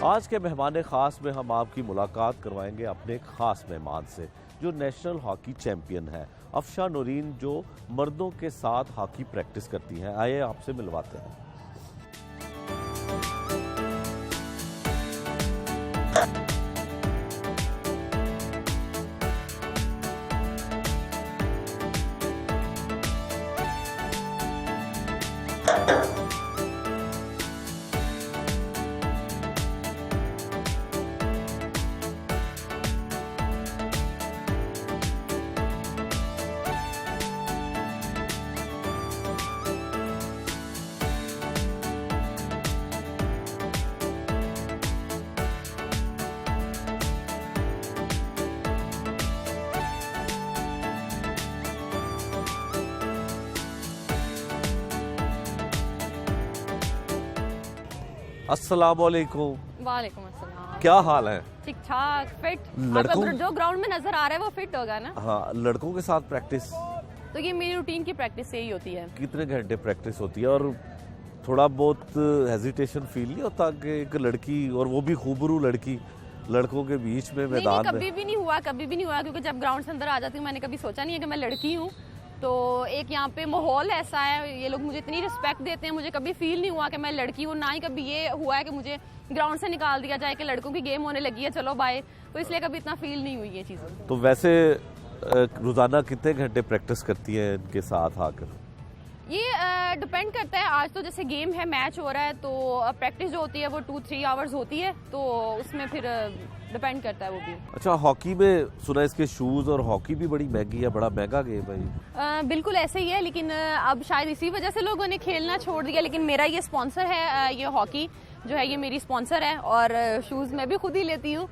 आज के मेहमान ख़ास में हम आपकी मुलाकात करवाएंगे अपने एक ख़ास मेहमान से जो नेशनल हॉकी चैम्पियन है अफशा नूरीन, जो मर्दों के साथ हॉकी प्रैक्टिस करती हैं। आइए आपसे मिलवाते हैं। अस्सलाम वालेकुम। वालेकुम अस्सलाम। क्या हाल है? ठीक ठाक फिट। लड़कों आपको जो ग्राउंड में नजर आ रहा है वो फिट होगा ना? हाँ, लड़कों के साथ प्रैक्टिस तो ये मेरी रूटीन की प्रैक्टिस यही होती है। कितने घंटे प्रैक्टिस होती है? और थोड़ा बहुत हेजिटेशन फील नहीं होता कि एक लड़की, और वो भी खूबरू लड़की, लड़कों के बीच में मैदान में? कभी भी नहीं हुआ, कभी भी नहीं हुआ, क्योंकि जब ग्राउंड से अंदर आ जाती हूँ मैंने कभी सोचा नहीं है कि मैं लड़की हूँ। तो एक यहाँ पे माहौल ऐसा है, ये लोग मुझे इतनी रिस्पेक्ट देते हैं, मुझे कभी फील नहीं हुआ कि मैं लड़की हूँ। ना ही कभी ये हुआ है कि मुझे ग्राउंड से निकाल दिया जाए कि लड़कों की गेम होने लगी है, चलो बाय। तो इसलिए कभी इतना फील नहीं हुई ये चीज़ें। तो वैसे रोजाना कितने घंटे प्रैक्टिस करती हैं इनके साथ आकर? ये डिपेंड करता है। आज तो जैसे गेम है, मैच हो रहा है, तो प्रैक्टिस जो होती है वो 2-3 आवर्स होती है, तो उसमें फिर डिपेंड करता है वो भी। अच्छा, हॉकी में सुना इसके शूज और हॉकी भी बड़ी महंगी है, बड़ा महंगा गेम है। बिल्कुल ऐसे ही है, लेकिन अब शायद इसी वजह से लोगों ने खेलना छोड़ दिया। लेकिन मेरा ये स्पॉन्सर है, ये हॉकी जो है ये मेरी स्पॉन्सर है, और शूज़ मैं भी खुद ही लेती हूँ।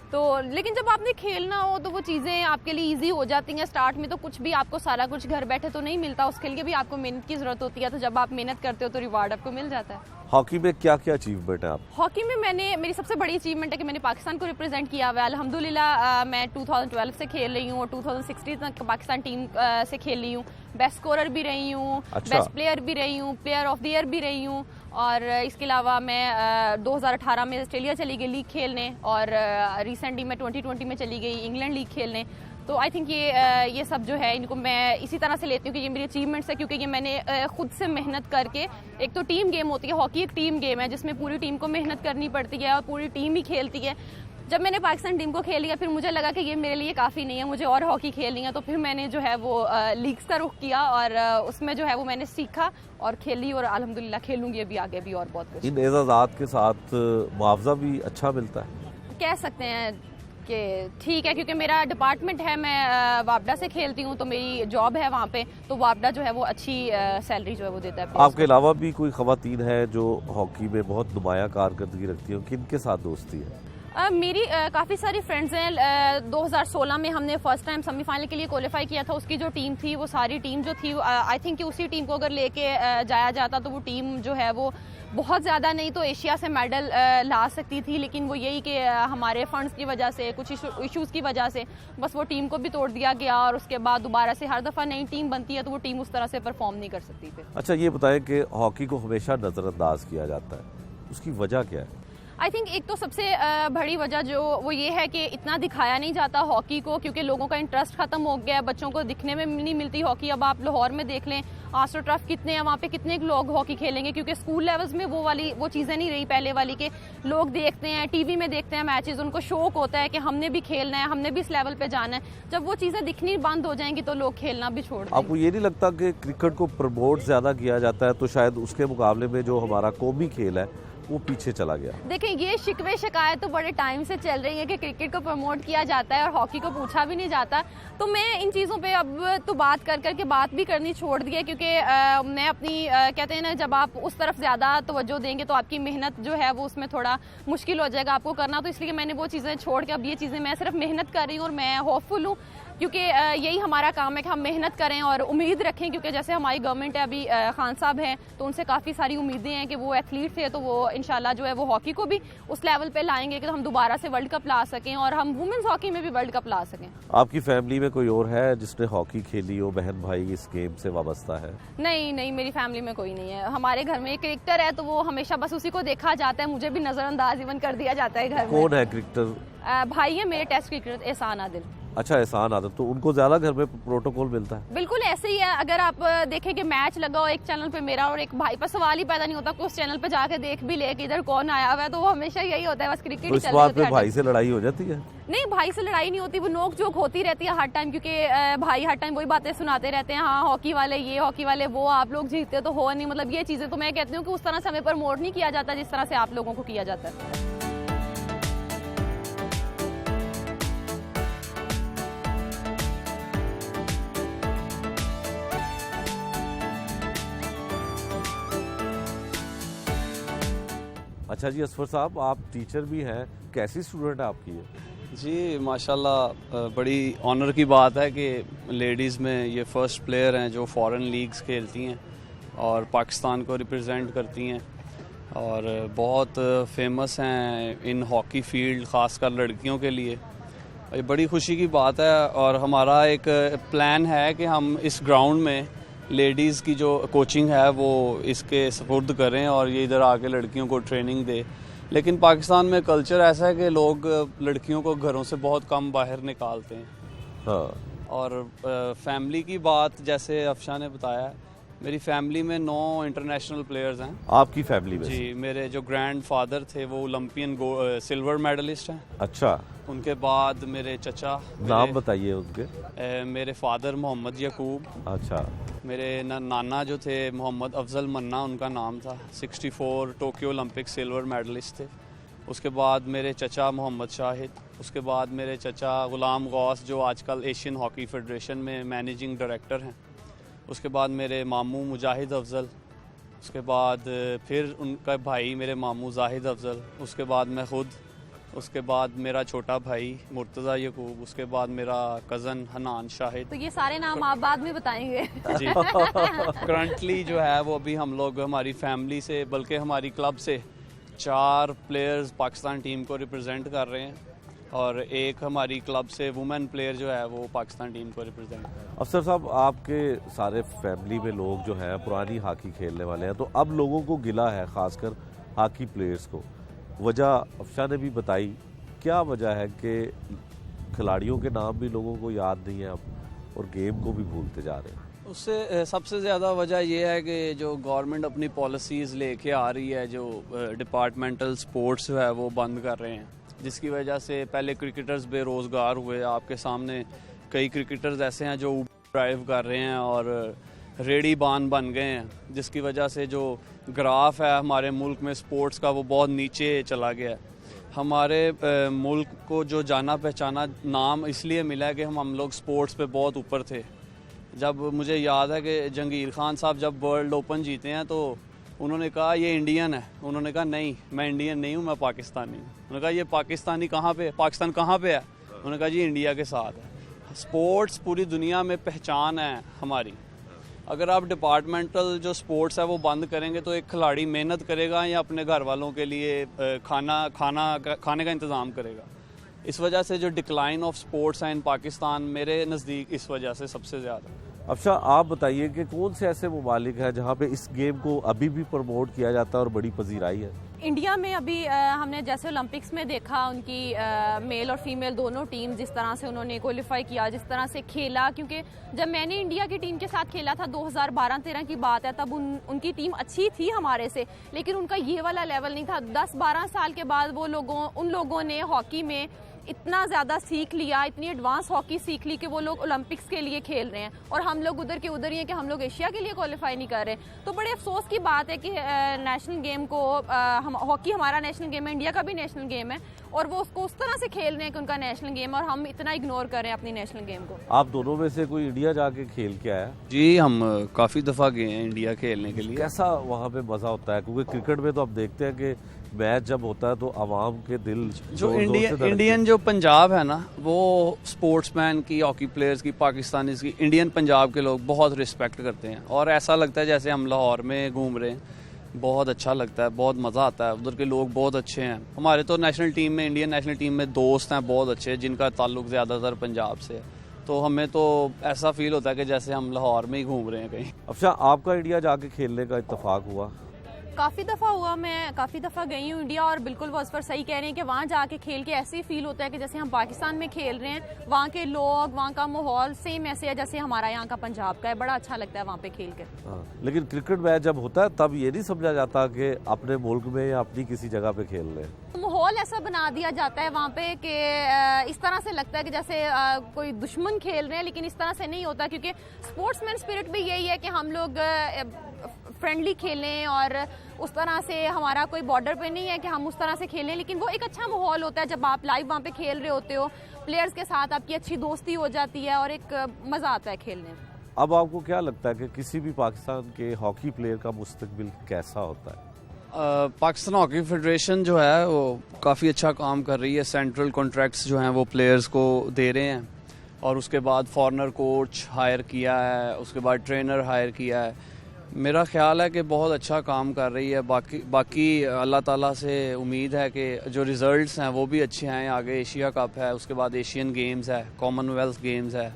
तो लेकिन जब आपने खेलना हो तो वो चीज़ें आपके लिए इजी हो जाती हैं। स्टार्ट में तो कुछ भी आपको सारा कुछ घर बैठे तो नहीं मिलता, उसके लिए भी आपको मेहनत की ज़रूरत होती है। तो जब आप मेहनत करते हो तो रिवार्ड आपको मिल जाता है। हॉकी में क्या क्या अचीवमेंट है आप? हॉकी में मेरी सबसे बड़ी अचीवमेंट है कि मैंने पाकिस्तान को रिप्रेजेंट किया हुआ है। अल्हम्दुलिल्लाह मैं 2012 से खेल रही हूँ और 2016 तक पाकिस्तान टीम से खेल रही हूँ। बेस्ट स्कोरर भी रही हूँ, अच्छा। बेस्ट प्लेयर भी रही हूँ, प्लेयर ऑफ द ईयर भी रही हूँ। और इसके अलावा मैं 2018 में ऑस्ट्रेलिया चली गई लीग खेलने, और रिसेंटली मैं 2020 में चली गई इंग्लैंड लीग खेलने। तो आई थिंक ये सब जो है इनको मैं इसी तरह से लेती हूँ कि ये मेरी अचीवमेंट्स है, क्योंकि ये मैंने खुद से मेहनत करके, एक तो टीम गेम होती है, हॉकी एक टीम गेम है जिसमें पूरी टीम को मेहनत करनी पड़ती है और पूरी टीम ही खेलती है। जब मैंने पाकिस्तान टीम को खेल लिया फिर मुझे लगा कि ये मेरे लिए काफ़ी नहीं है, मुझे और हॉकी खेलनी है। तो फिर मैंने जो है वो लीग्स का रुख किया, और उसमें जो है वो मैंने सीखा और खेली, और अल्हम्दुलिल्लाह खेलूंगी अभी आगे भी और बहुत कुछ। इन एजाज़ात के साथ मुआवजा भी अच्छा मिलता है? कह सकते हैं कि ठीक है, क्योंकि मेरा डिपार्टमेंट है, मैं वापडा से खेलती हूँ, तो मेरी जॉब है वहाँ पे, तो वापडा जो है वो अच्छी सैलरी जो है वो देता है। आपके अलावा भी कोई खवातीन है जो हॉकी में बहुत नुमाया कारकर्दगी रखती है, किनके साथ दोस्ती है? मेरी काफ़ी सारी फ्रेंड्स हैं। 2016 में हमने फर्स्ट टाइम सेमीफाइनल के लिए क्वालिफाई किया था। उसकी जो टीम थी, वो सारी टीम जो थी, आई थिंक कि उसी टीम को अगर लेके जाया जाता तो वो टीम जो है वो बहुत ज़्यादा नहीं तो एशिया से मेडल ला सकती थी। लेकिन वो यही कि हमारे फंड्स की वजह से, कुछ इश्यूज़ की वजह से बस वो टीम को भी तोड़ दिया गया, और उसके बाद दोबारा से हर दफ़ा नई टीम बनती है तो वो टीम उस तरह से परफॉर्म नहीं कर सकती फिर। अच्छा, ये बताएं कि हॉकी को हमेशा नज़रअंदाज किया जाता है, उसकी वजह क्या है? आई थिंक एक तो सबसे बड़ी वजह जो वो ये है कि इतना दिखाया नहीं जाता हॉकी को, क्योंकि लोगों का इंटरेस्ट खत्म हो गया है, बच्चों को दिखने में नहीं मिलती हॉकी। अब आप लाहौर में देख लें, आस्ट्रो टर्फ कितने हैं, वहाँ पे कितने लोग हॉकी खेलेंगे, क्योंकि स्कूल लेवल्स में वो चीज़ें नहीं रही पहले वाली के लोग देखते हैं, टीवी में देखते हैं मैचेस, उनको शौक होता है कि हमने भी खेलना है, हमने भी इस लेवल पे जाना है। जब वो चीज़ें दिखनी बंद हो जाएंगी तो लोग खेलना भी छोड़ देंगे। आपको ये नहीं लगता कि क्रिकेट को प्रमोट ज़्यादा किया जाता है तो शायद उसके मुकाबले में जो हमारा कौमी खेल है वो पीछे चला गया? देखें, ये शिकवे शिकायत तो बड़े टाइम से चल रही है कि क्रिकेट को प्रमोट किया जाता है और हॉकी को पूछा भी नहीं जाता। तो मैं इन चीज़ों पे अब तो बात करके बात भी करनी छोड़ दी है, क्योंकि मैं अपनी कहते हैं ना, जब आप उस तरफ ज़्यादा तवज्जो देंगे तो आपकी मेहनत जो है वो उसमें थोड़ा मुश्किल हो जाएगा आपको करना। तो इसलिए मैंने वो चीज़ें छोड़ के अब ये चीज़ें मैं सिर्फ मेहनत कर रही हूँ, और मैं होपफुल हूँ क्योंकि यही हमारा काम है कि हम मेहनत करें और उम्मीद रखें, क्योंकि जैसे हमारी गवर्नमेंट है अभी खान साहब हैं तो उनसे काफ़ी सारी उम्मीदें हैं कि वो एथलीट थे, तो वो इंशाल्लाह जो है वो हॉकी को भी उस लेवल पे लाएंगे कि हम दोबारा से वर्ल्ड कप ला सकें और हम वुमेंस हॉकी में भी वर्ल्ड कप ला सकें। आपकी फैमिली में कोई और है जिसने हॉकी खेली हो, बहन भाई इस गेम से वाबस्ता है? नहीं, मेरी फैमिली में कोई नहीं है। हमारे घर में एक क्रिकेटर है तो वो हमेशा बस उसी को देखा जाता है, मुझे भी नज़रअंदाज इवन कर दिया जाता है घर में। कौन है क्रिकेटर? भाई है मेरे टेस्ट क्रिकेटर एहसान आदिल। अच्छा, एहसान आदत, तो उनको ज्यादा घर में प्रोटोकॉल मिलता है? बिल्कुल ऐसे ही है। अगर आप देखें कि मैच लगा हो एक चैनल पे मेरा और एक भाई पर, सवाल ही पैदा नहीं होता कि उस चैनल पे जाके देख भी ले कि इधर कौन आया हुआ है, तो वो हमेशा यही होता है, बस क्रिकेट तो ही इस चल बात रही पे भाई से लड़ाई हो जाती है? नहीं, भाई से लड़ाई नहीं होती, वो नोक जोक होती रहती है हर टाइम, क्योंकि भाई हर टाइम वही बातें सुनाते रहते हैं, हाँ हॉकी वाले ये, हॉकी वाले वो, आप लोग जीतते तो हो नहीं, मतलब ये चीज़ें। तो मैं कहती हूँ कि उस तरह से हमें प्रमोट नहीं किया जाता जिस तरह से आप लोगों को किया जाता है। अच्छा जी, असफर साहब आप टीचर भी हैं, कैसी स्टूडेंट है आपकी ये? जी माशाल्लाह, बड़ी ऑनर की बात है कि लेडीज़ में ये फ़र्स्ट प्लेयर हैं जो फॉरेन लीग्स खेलती हैं और पाकिस्तान को रिप्रेजेंट करती हैं और बहुत फेमस हैं इन हॉकी फील्ड, ख़ासकर लड़कियों के लिए। ये बड़ी खुशी की बात है और हमारा एक प्लान है कि हम इस ग्राउंड में लेडीज़ की जो कोचिंग है वो इसके सपुर्द करें और ये इधर आके लड़कियों को ट्रेनिंग दे। लेकिन पाकिस्तान में कल्चर ऐसा है कि लोग लड़कियों को घरों से बहुत कम बाहर निकालते हैं। हाँ। और फैमिली की बात जैसे अफशा ने बताया, मेरी फैमिली में 9 इंटरनेशनल प्लेयर्स हैं। आपकी फैमिली में? जी, मेरे जो ग्रैंड फादर थे वो ओलंपियन सिल्वर मेडलिस्ट हैं। अच्छा। उनके बाद मेरे चचा, नाम बताइए उनके। मेरे फादर मोहम्मद यकूब। अच्छा। मेरे नाना जो थे मोहम्मद अफजल मन्ना उनका नाम था, 64 टोक्यो ओलंपिक सिल्वर मेडलिस्ट थे। उसके बाद मेरे चचा मोहम्मद शाहिद, उसके बाद मेरे चचा गुलाम गौस जो आजकल एशियन हॉकी फेडरेशन में मैनेजिंग डायरेक्टर हैं। उसके बाद मेरे मामू मुजाहिद अफजल, उसके बाद फिर उनका भाई मेरे मामू जाहिद अफजल, उसके बाद मैं ख़ुद, उसके बाद मेरा छोटा भाई मुर्तज़ा यकूब, उसके बाद मेरा कज़न हनान शाहिद। तो ये सारे नाम आप बाद में बताएंगे? जी। करंटली जो है वो अभी हम लोग हमारी फैमिली से, बल्कि हमारी क्लब से 4 प्लेयर्स पाकिस्तान टीम को रिप्रेजेंट कर रहे हैं और एक हमारी क्लब से वुमेन प्लेयर जो है वो पाकिस्तान टीम को रिप्रेजेंट कर रहे हैं। अफसर साहब, आपके सारे फैमिली में लोग जो हैं पुरानी हॉकी खेलने वाले हैं, तो अब लोगों को गिला है, खासकर हॉकी प्लेयर्स को। वजह अफशा ने भी बताई, क्या वजह है कि खिलाड़ियों के नाम भी लोगों को याद नहीं है अब और गेम को भी भूलते जा रहे हैं? उससे सबसे ज़्यादा वजह यह है कि जो गवर्नमेंट अपनी पॉलिसीज़ लेके आ रही है, जो डिपार्टमेंटल स्पोर्ट्स जो है वो बंद कर रहे हैं, जिसकी वजह से पहले क्रिकेटर्स बेरोज़गार हुए। आपके सामने कई क्रिकेटर्स ऐसे हैं जो ड्राइव कर रहे हैं और रेडी बान बन गए हैं, जिसकी वजह से जो ग्राफ है हमारे मुल्क में स्पोर्ट्स का वो बहुत नीचे चला गया है। हमारे मुल्क को जो जाना पहचाना नाम इसलिए मिला है कि हम लोग स्पोर्ट्स पे बहुत ऊपर थे। जब मुझे याद है कि जंगीर खान साहब जब वर्ल्ड ओपन जीते हैं तो उन्होंने कहा ये इंडियन है, उन्होंने कहा नहीं मैं इंडियन नहीं हूँ, मैं पाकिस्तानी हूँ। उन्होंने कहा ये पाकिस्तानी कहाँ पे, पाकिस्तान कहाँ पे है? उन्होंने कहा जी इंडिया के साथ है। स्पोर्ट्स पूरी दुनिया में पहचान है हमारी। अगर आप डिपार्टमेंटल जो स्पोर्ट्स है वो बंद करेंगे तो एक खिलाड़ी मेहनत करेगा या अपने घर वालों के लिए खाने का इंतज़ाम करेगा। इस वजह से जो डिक्लाइन ऑफ स्पोर्ट्स है इन पाकिस्तान, मेरे नज़दीक इस वजह से सबसे ज़्यादा। अच्छा, आप बताइए कि कौन से ऐसे ममालिक हैं जहाँ पे इस गेम को अभी भी प्रमोट किया जाता है और बड़ी पजीराई है? इंडिया में अभी हमने जैसे ओलंपिक्स में देखा उनकी मेल और फीमेल दोनों टीम जिस तरह से उन्होंने क्वालिफाई किया, जिस तरह से खेला। क्योंकि जब मैंने इंडिया की टीम के साथ खेला था 2012-13 की बात है, तब उनकी टीम अच्छी थी हमारे से, लेकिन उनका ये वाला लेवल नहीं था। 10-12 साल के बाद उन लोगों ने हॉकी में इतना ज़्यादा सीख लिया, इतनी एडवांस हॉकी सीख ली कि वो लोग ओलंपिक्स के लिए खेल रहे हैं और हम लोग उधर के उधर ही हैं कि हम लोग एशिया के लिए क्वालिफाई नहीं कर रहे। तो बड़े अफसोस की बात है कि नेशनल गेम को हॉकी हमारा नेशनल गेम है, इंडिया का भी नेशनल गेम है, और वो उसको उस तरह से खेल रहे हैं कि उनका नेशनल गेम, और हम इतना इग्नोर कर रहे हैं अपनी नेशनल गेम को। आप दोनों में से कोई इंडिया जाके खेल के आया? जी, हम काफ़ी दफ़ा गए हैं इंडिया खेलने के लिए। कैसा वहाँ पे मज़ा होता है? क्योंकि क्रिकेट में तो आप देखते हैं कि मैच जब होता है तो आवाम के दिल जो इंडियन जो पंजाब है ना, वो स्पोर्ट्समैन की, हॉकी प्लेयर्स की, पाकिस्तानीज़ की, इंडियन पंजाब के लोग बहुत रिस्पेक्ट करते हैं, और ऐसा लगता है जैसे हम लाहौर में घूम रहे हैं। बहुत अच्छा लगता है, बहुत मज़ा आता है, उधर के लोग बहुत अच्छे हैं। हमारे तो नेशनल टीम में, इंडियन नेशनल टीम में दोस्त हैं बहुत अच्छे, जिनका ताल्लुक ज़्यादातर पंजाब से है, तो हमें तो ऐसा फील होता है कि जैसे हम लाहौर में ही घूम रहे हैं कहीं। अच्छा, आपका इंडिया जाके खेलने का इत्तेफाक हुआ? काफ़ी दफ़ा हुआ, मैं काफ़ी दफ़ा गई हूँ इंडिया, और बिल्कुल वो असफर सही कह रहे हैं कि वहाँ जाके खेल के ऐसे ही फील होता है कि जैसे हम पाकिस्तान में खेल रहे हैं। वहाँ के लोग, वहाँ का माहौल सेम ऐसे है जैसे हमारा यहाँ का पंजाब का है। बड़ा अच्छा लगता है वहाँ पे खेल कर। हाँ, लेकिन क्रिकेट मैच जब होता है तब ये नहीं समझा जाता कि अपने मुल्क में या अपनी किसी जगह पे खेल रहे हैं। माहौल ऐसा बना दिया जाता है वहाँ पे कि इस तरह से लगता है कि जैसे कोई दुश्मन खेल रहे हैं, लेकिन इस तरह से नहीं होता, क्योंकि स्पोर्ट्समैन स्पिरिट भी यही है कि हम लोग फ्रेंडली खेलें, और उस तरह से हमारा कोई बॉर्डर पे नहीं है कि हम उस तरह से खेलें। लेकिन वो एक अच्छा माहौल होता है जब आप लाइव वहाँ पे खेल रहे होते हो, प्लेयर्स के साथ आपकी अच्छी दोस्ती हो जाती है, और एक मज़ा आता है खेलने में। अब आपको क्या लगता है कि किसी भी पाकिस्तान के हॉकी प्लेयर का मुस्तकबिल कैसा होता है? पाकिस्तान हॉकी फेडरेशन जो है वो काफ़ी अच्छा काम कर रही है। सेंट्रल कॉन्ट्रैक्ट्स जो हैं वो प्लेयर्स को दे रहे हैं, और उसके बाद फॉरेनर कोच हायर किया है, उसके बाद ट्रेनर हायर किया है। मेरा ख्याल है कि बहुत अच्छा काम कर रही है। बाकी अल्लाह ताला से उम्मीद है कि जो रिज़ल्ट्स हैं वो भी अच्छे हैं। आगे एशिया कप है, उसके बाद एशियन गेम्स है, कॉमनवेल्थ गेम्स है।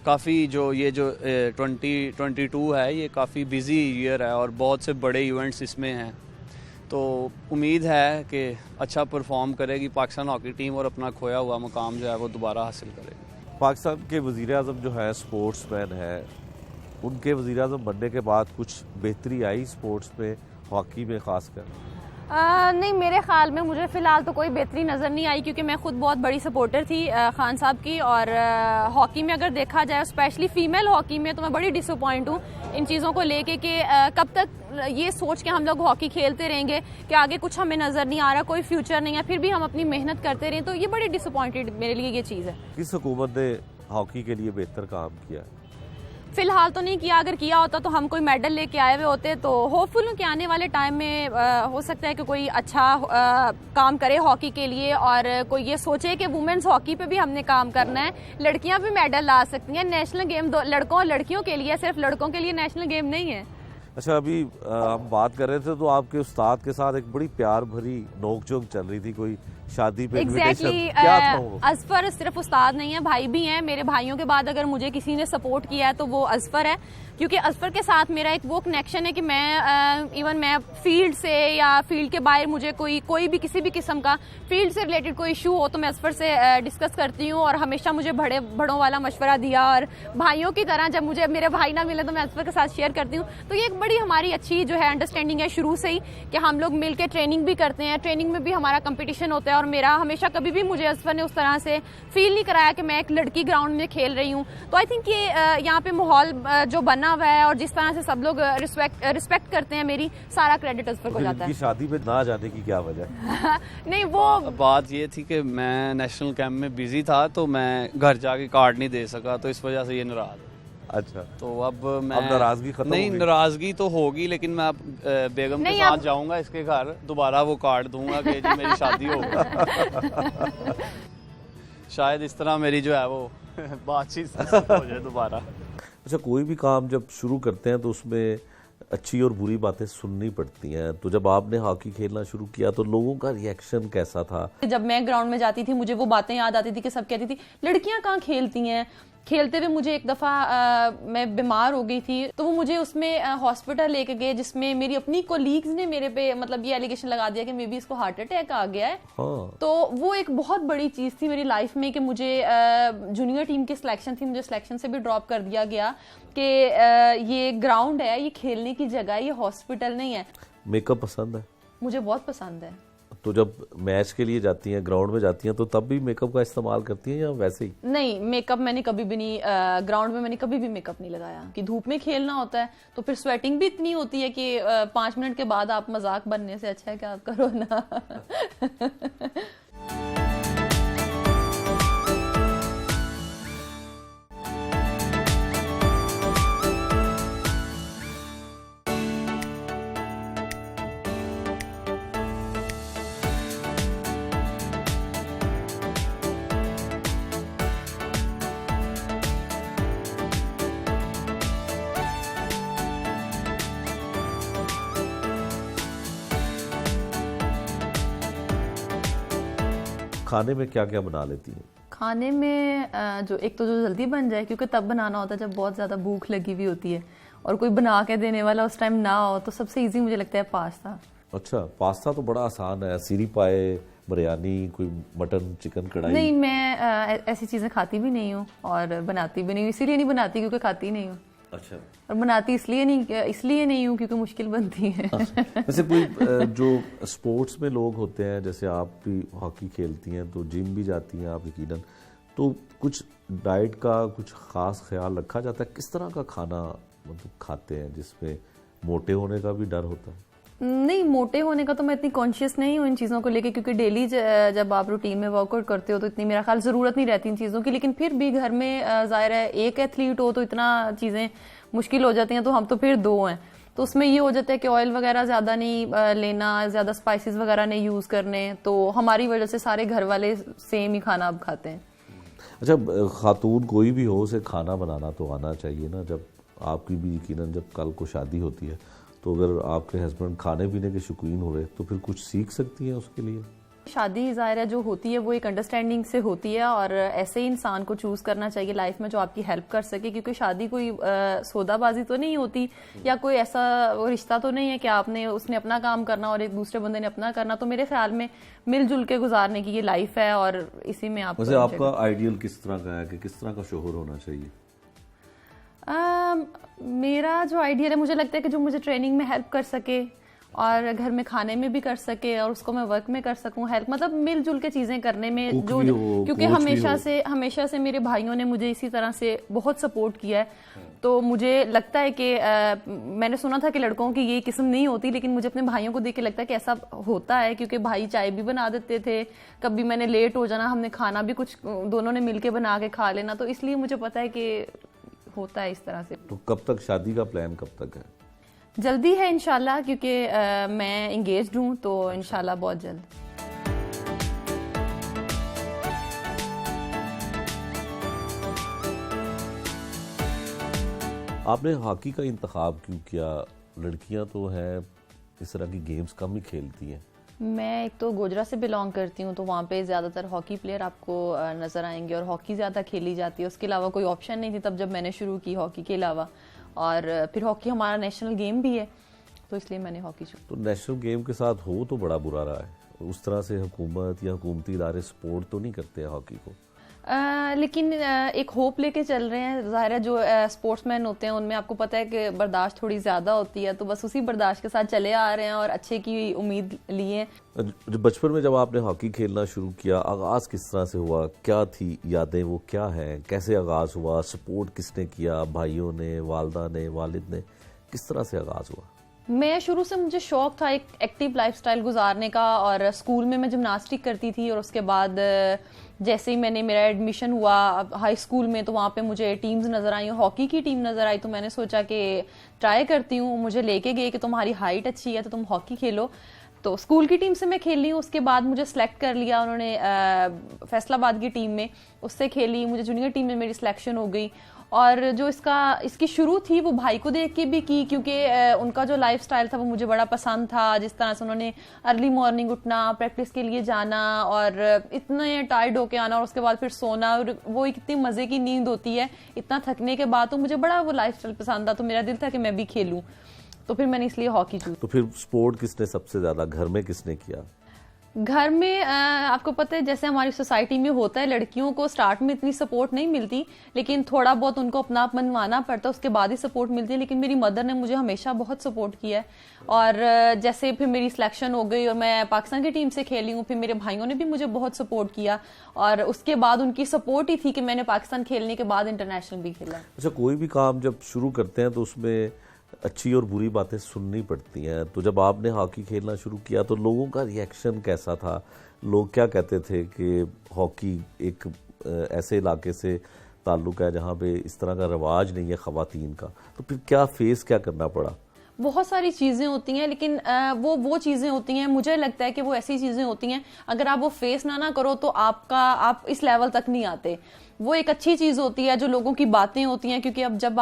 काफ़ी जो 2022 है ये काफ़ी बिजी ईयर है, और बहुत से बड़े इवेंट्स इसमें हैं, तो उम्मीद है कि अच्छा परफॉर्म करेगी पाकिस्तान हॉकी टीम, और अपना खोया हुआ मुकाम जो है वो दोबारा हासिल करेगी। पाकिस्तान के वज़ीर-ए-आज़म जो है स्पोर्ट्समैन है, उनके वज़ीर-ए-आज़म बनने के बाद कुछ बेहतरी आई स्पोर्ट्स में, हॉकी में ख़ासकर? नहीं, मेरे ख्याल में मुझे फ़िलहाल तो कोई बेहतरी नज़र नहीं आई, क्योंकि मैं खुद बहुत बड़ी सपोर्टर थी खान साहब की। और हॉकी में अगर देखा जाए, स्पेशली फ़ीमेल हॉकी में, तो मैं बड़ी डिसअपॉइंट हूँ इन चीज़ों को लेके कि कब तक ये सोच के हम लोग हॉकी खेलते रहेंगे कि आगे कुछ हमें नज़र नहीं आ रहा, कोई फ्यूचर नहीं है, फिर भी हम अपनी मेहनत करते रहें। तो ये बड़ी डिसअपॉइंटेड मेरे लिए ये चीज़ है। किस हुकूमत ने हॉकी के लिए बेहतर काम किया है? फिलहाल तो नहीं किया, अगर किया होता तो हम कोई मेडल लेके आए हुए होते। तो होपफुल हूँ कि आने वाले टाइम में हो सकता है कि कोई अच्छा काम करे हॉकी के लिए, और कोई ये सोचे कि वुमेन्स हॉकी पे भी हमने काम करना है, लड़कियां भी मेडल ला सकती हैं। नेशनल गेम लड़कों और लड़कियों के लिए, सिर्फ लड़कों के लिए नेशनल गेम नहीं है। अच्छा, अभी हम बात कर रहे थे तो आपके उस्ताद के साथ एक बड़ी प्यार भरी नोक-झोंक चल रही थी, कोई शादी पे एग्जैक्टली क्या था वो? अजफर सिर्फ उस्ताद नहीं है, भाई भी हैं। मेरे भाइयों के बाद अगर मुझे किसी ने सपोर्ट किया है तो वो अजफर है, क्योंकि अजफर के साथ मेरा एक वो कनेक्शन है कि मैं फील्ड से या फील्ड के बाहर मुझे कोई भी किसी भी किस्म का फील्ड से रिलेटेड कोई इशू हो तो मैं अजफर से डिस्कस करती हूँ, और हमेशा मुझे बड़ों वाला मशवरा दिया, और भाइयों की तरह जब मुझे मेरे भाई ना मिले तो मैं अजफर के साथ शेयर करती हूँ। तो ये एक बड़ी हमारी अच्छी जो है अंडरस्टैंडिंग है शुरू से ही, कि हम लोग मिल के ट्रेनिंग भी करते हैं, ट्रेनिंग में भी हमारा कंपटीशन होता है, और मेरा हमेशा कभी भी मुझे अजफर ने उस तरह से फील नहीं कराया कि मैं एक लड़की ग्राउंड में खेल रही हूँ। तो आई थिंक ये यहाँ पे माहौल जो बना हुआ है, और जिस तरह से सब लोग रिस्पेक्ट करते हैं मेरी, सारा क्रेडिट अजफर को जाता है। शादी में ना जाने की क्या वजह? नहीं, वो बात ये थी कि मैं नेशनल कैंप में बिजी था, तो मैं घर जाके कार्ड नहीं दे सका, तो इस वजह से ये नाराज। अच्छा, तो अब मैं नाराजगी खत्म नहीं, हो गई? नाराजगी तो होगी, लेकिन मैं अब बेगम के साथ जाऊंगा इसके घर, दोबारा वो कार्ड दूंगा कि जी मेरी शादी हो गई। शायद इस तरह मेरी जो है वो बातचीत हो जाए दोबारा। अच्छा, कोई भी काम जब शुरू करते हैं तो उसमें अच्छी और बुरी बातें सुननी पड़ती हैं, तो जब आपने हॉकी खेलना शुरू किया तो लोगों का रिएक्शन कैसा था? जब मैं ग्राउंड में जाती थी मुझे वो बातें याद आती थी कि सब कहती थी लड़कियां कहाँ खेलती हैं। खेलते हुए मुझे एक दफ़ा मैं बीमार हो गई थी, तो वो मुझे उसमें हॉस्पिटल लेके गए, जिसमें मेरी अपनी कोलीग्स ने मेरे पे मतलब ये एलिगेशन लगा दिया कि मे बी इसको हार्ट अटैक आ गया है। हाँ। तो वो एक बहुत बड़ी चीज़ थी मेरी लाइफ में कि मुझे जूनियर टीम की सिलेक्शन थी, मुझे सिलेक्शन से भी ड्रॉप कर दिया गया कि ये ग्राउंड है, ये खेलने की जगह है, ये हॉस्पिटल नहीं है। मेकअप पसंद है? मुझे बहुत पसंद है। तो जब मैच के लिए जाती हैं, ग्राउंड में जाती हैं, तो तब भी मेकअप का इस्तेमाल करती हैं या वैसे ही? नहीं, मेकअप मैंने कभी भी नहीं, ग्राउंड में मैंने कभी भी मेकअप नहीं लगाया कि धूप में खेलना होता है, तो फिर स्वेटिंग भी इतनी होती है कि 5 मिनट के बाद आप मजाक बनने से अच्छा है कि आप करो ना। खाने में क्या क्या बना लेती हैं? खाने में जो एक तो जो जल्दी बन जाए, क्योंकि तब बनाना होता है जब बहुत ज़्यादा भूख लगी हुई होती है और कोई बना के देने वाला उस टाइम ना हो, तो सबसे इजी मुझे लगता है पास्ता। अच्छा, पास्ता तो बड़ा आसान है, सीरी पाए, बिरयानी, कोई मटन चिकन कढ़ाई। नहीं, मैं ऐसी चीज़ें खाती भी नहीं हूँ और बनाती भी नहीं हूँ, इसीलिए नहीं बनाती क्योंकि खाती नहीं हूँ। अच्छा, और बनाती इसलिए नहीं हूँ क्योंकि मुश्किल बनती है। वैसे कोई जो स्पोर्ट्स में लोग होते हैं, जैसे आप भी हॉकी खेलती हैं तो जिम भी जाती हैं आप यकीनन, तो कुछ डाइट का कुछ खास ख्याल रखा जाता है? किस तरह का खाना मतलब खाते हैं जिसमें मोटे होने का भी डर होता है? नहीं, मोटे होने का तो मैं इतनी कॉन्शियस नहीं हूँ इन चीज़ों को लेके, क्योंकि डेली जब आप रूटीन में वर्कआउट करते हो तो इतनी मेरा ख्याल ज़रूरत नहीं रहती इन चीज़ों की। लेकिन फिर भी घर में ज़ाहिर है एक एथलीट हो तो इतना चीज़ें मुश्किल हो जाती हैं, तो हम तो फिर दो हैं, तो उसमें ये हो जाता है कि ऑयल वगैरह ज़्यादा नहीं लेना, ज़्यादा स्पाइसेस वगैरह नहीं यूज़ करने, तो हमारी वजह से सारे घर वाले सेम ही खाना अब खाते हैं। अच्छा, खातून कोई भी हो उसे खाना बनाना तो आना चाहिए ना। जब आपकी भी यकीनन जब कल को शादी होती है तो अगर आपके हस्बैंड खाने पीने के शौकीन हुए तो फिर कुछ सीख सकती हैं उसके लिए? शादी ज़ाहिर है जो होती है वो एक अंडरस्टैंडिंग से होती है, और ऐसे ही इंसान को चूज़ करना चाहिए लाइफ में जो आपकी हेल्प कर सके, क्योंकि शादी कोई सौदाबाजी तो नहीं होती, या कोई ऐसा रिश्ता तो नहीं है कि आपने उसने अपना काम करना और एक दूसरे बंदे ने अपना करना। तो मेरे ख्याल में मिलजुल के गुजारने की ये लाइफ है, और इसी में आप वैसे आपका आइडियल किस तरह का है कि किस तरह का शोहर होना चाहिए? मेरा जो आइडिया है, मुझे लगता है कि जो मुझे ट्रेनिंग में हेल्प कर सके और घर में खाने में भी कर सके और उसको मैं वर्क में कर सकूं हेल्प, मतलब मिलजुल के चीज़ें करने में जो क्योंकि हमेशा से मेरे भाइयों ने मुझे इसी तरह से बहुत सपोर्ट किया है। तो मुझे लगता है कि मैंने सुना था कि लड़कों की ये किस्म नहीं होती, लेकिन मुझे अपने भाइयों को देख के लगता है कि ऐसा होता है, क्योंकि भाई चाय भी बना देते थे, कभी मैंने लेट हो जाना, हमने खाना भी कुछ दोनों ने मिल के बना के खा लेना, तो इसलिए मुझे पता है कि होता है इस तरह से। तो कब तक शादी का प्लान कब तक है? जल्दी है इंशाल्लाह, क्योंकि मैं इंगेज्ड हूँ, तो इंशाल्लाह बहुत जल्द। आपने हॉकी का इंतखाब क्यों किया? लड़कियां तो हैं इस तरह की गेम्स कम ही खेलती हैं। मैं एक तो गोजरा से बिलोंग करती हूँ, तो वहाँ पे ज़्यादातर हॉकी प्लेयर आपको नज़र आएंगे और हॉकी ज़्यादा खेली जाती है। उसके अलावा कोई ऑप्शन नहीं थी तब जब मैंने शुरू की हॉकी के अलावा, और फिर हॉकी हमारा नेशनल गेम भी है, तो इसलिए मैंने हॉकी शुरू। तो नेशनल गेम के साथ हो तो बड़ा बुरा रहा है, उस तरह से हुकूमत या हुकूमती इदारे सपोर्ट तो नहीं करते हैं हॉकी को। लेकिन एक होप लेके चल रहे हैं। ज़ाहिर है जो स्पोर्ट्समैन होते हैं उनमें आपको पता है कि बर्दाश्त थोड़ी ज़्यादा होती है, तो बस उसी बर्दाश्त के साथ चले आ रहे हैं और अच्छे की उम्मीद लिए। बचपन में जब आपने हॉकी खेलना शुरू किया, आगाज़ किस तरह से हुआ? क्या थी यादें, वो क्या हैं? कैसे आगाज़ हुआ? सपोर्ट किसने किया? भाइयों ने, वालदा ने, वालिद ने? किस तरह से आगाज़ हुआ? मैं शुरू से मुझे शौक था एक एक्टिव लाइफस्टाइल गुजारने का, और स्कूल में मैं जिम्नास्टिक करती थी, और उसके बाद जैसे ही मेरा एडमिशन हुआ हाई स्कूल में, तो वहाँ पे मुझे टीम्स नज़र आई, हॉकी की टीम नज़र आई, तो मैंने सोचा कि ट्राई करती हूँ। मुझे लेके गए कि तुम्हारी हाइट अच्छी है तो तुम हॉकी खेलो, तो स्कूल की टीम से मैं खेल ली हूँ। उसके बाद मुझे सेलेक्ट कर लिया उन्होंने फैसलाबाद की टीम में, उससे खेली, मुझे जूनियर टीम में मेरी सिलेक्शन हो गई। और जो इसकी शुरू थी वो भाई को देख के भी की, क्योंकि उनका जो लाइफस्टाइल था वो मुझे बड़ा पसंद था। जिस तरह से उन्होंने अर्ली मॉर्निंग उठना, प्रैक्टिस के लिए जाना और इतने टायर्ड होके आना, और उसके बाद फिर सोना, और वो कितनी मज़े की नींद होती है इतना थकने के बाद, तो मुझे बड़ा वो लाइफस्टाइल पसंद था। तो मेरा दिल था कि मैं भी खेलूँ, तो फिर मैंने इसलिए हॉकी चूज़। तो फिर स्पोर्ट किसने सबसे ज़्यादा घर में किसने किया? घर में आपको पता है जैसे हमारी सोसाइटी में होता है, लड़कियों को स्टार्ट में इतनी सपोर्ट नहीं मिलती, लेकिन थोड़ा बहुत उनको अपना आप मनवाना पड़ता है, उसके बाद ही सपोर्ट मिलती है। लेकिन मेरी मदर ने मुझे हमेशा बहुत सपोर्ट किया है, और जैसे फिर मेरी सिलेक्शन हो गई और मैं पाकिस्तान की टीम से खेली हूँ, फिर मेरे भाइयों ने भी मुझे बहुत सपोर्ट किया, और उसके बाद उनकी सपोर्ट ही थी कि मैंने पाकिस्तान खेलने के बाद इंटरनेशनल भी खेला। अच्छा, कोई भी काम जब शुरू करते हैं तो उसमें अच्छी और बुरी बातें सुननी पड़ती हैं, तो जब आपने हॉकी खेलना शुरू किया तो लोगों का रिएक्शन कैसा था? लोग क्या कहते थे कि हॉकी एक ऐसे इलाके से ताल्लुक़ है जहाँ पे इस तरह का रवाज नहीं है ख़वातीन का, तो फिर क्या करना पड़ा? बहुत सारी चीज़ें होती हैं, लेकिन वो चीज़ें होती हैं, मुझे लगता है कि वो ऐसी चीज़ें होती हैं अगर आप वो फेस ना करो तो आप इस लेवल तक नहीं आते। वो एक अच्छी चीज़ होती है जो लोगों की बातें होती हैं, क्योंकि अब जब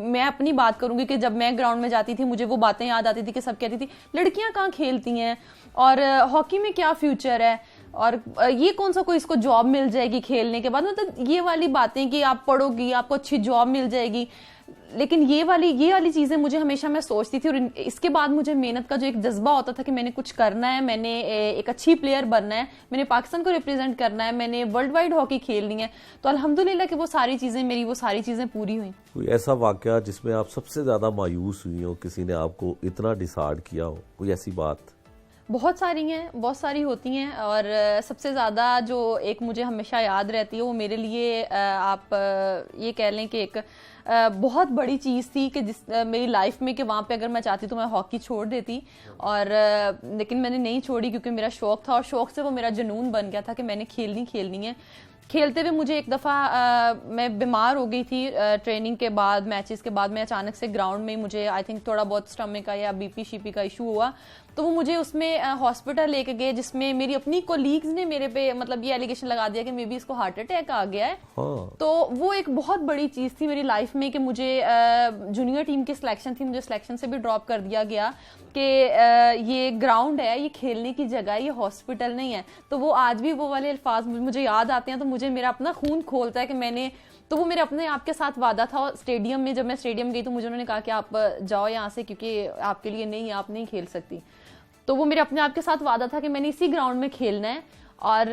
मैं अपनी बात करूंगी कि जब मैं ग्राउंड में जाती थी मुझे वो बातें याद आती थी कि सब कहती थी लड़कियां कहाँ खेलती हैं और हॉकी में क्या फ्यूचर है और ये कौन सा कोई इसको जॉब मिल जाएगी खेलने के बाद, मतलब ये वाली बातें कि आप पढ़ोगी आपको अच्छी जॉब मिल जाएगी। लेकिन ये वाली चीजें मुझे हमेशा मैं सोचती थी, और इसके बाद मुझे मेहनत का जो एक जज्बा होता था कि मैंने कुछ करना है, मैंने एक अच्छी प्लेयर बनना है, मैंने पाकिस्तान को रिप्रेजेंट करना है, मैंने वर्ल्ड वाइड हॉकी खेलनी है, तो अल्हम्दुलिल्लाह कि वो सारी चीजें पूरी हुई। कोई ऐसा वाकया जिसमें आप सबसे ज्यादा मायूस हुई हो, किसी ने आपको इतना डिसार्ड किया हो, कोई ऐसी बात? बहुत सारी होती हैं, और सबसे ज़्यादा जो एक मुझे हमेशा याद रहती है वो मेरे लिए आप ये कह लें कि एक बहुत बड़ी चीज़ थी कि मेरी लाइफ में कि वहाँ पे अगर मैं चाहती तो मैं हॉकी छोड़ देती, और लेकिन मैंने नहीं छोड़ी क्योंकि मेरा शौक़ था, और शौक़ से वो मेरा जुनून बन गया था कि मैंने खेलनी है। खेलते हुए मुझे एक दफ़ा मैं बीमार हो गई थी ट्रेनिंग के बाद, मैचेस के बाद मैं अचानक से ग्राउंड में मुझे आई थिंक थोड़ा बहुत स्टमक का या बीपी शीपी का इशू हुआ, तो वो मुझे उसमें हॉस्पिटल लेके गए, जिसमें मेरी अपनी कोलीग्स ने मेरे पे मतलब ये एलिगेशन लगा दिया कि मे बी इसको हार्ट अटैक आ गया है। तो वो एक बहुत बड़ी चीज़ थी मेरी लाइफ में कि मुझे जूनियर टीम की सिलेक्शन थी, मुझे सिलेक्शन से भी ड्रॉप कर दिया गया कि ये ग्राउंड है, ये खेलने की जगह है, ये हॉस्पिटल नहीं है। तो वो आज भी वो वाले अल्फाज मुझे याद आते हैं, तो मुझे मेरा अपना खून खोलता है कि मैंने तो वो मेरे अपने आप के साथ वादा था स्टेडियम में। जब मैं स्टेडियम गई तो मुझे उन्होंने कहा कि आप जाओ यहाँ से क्योंकि आपके लिए नहीं, आप नहीं खेल सकती। तो वो मेरे अपने आप के साथ वादा था कि मैंने इसी ग्राउंड में खेलना है, और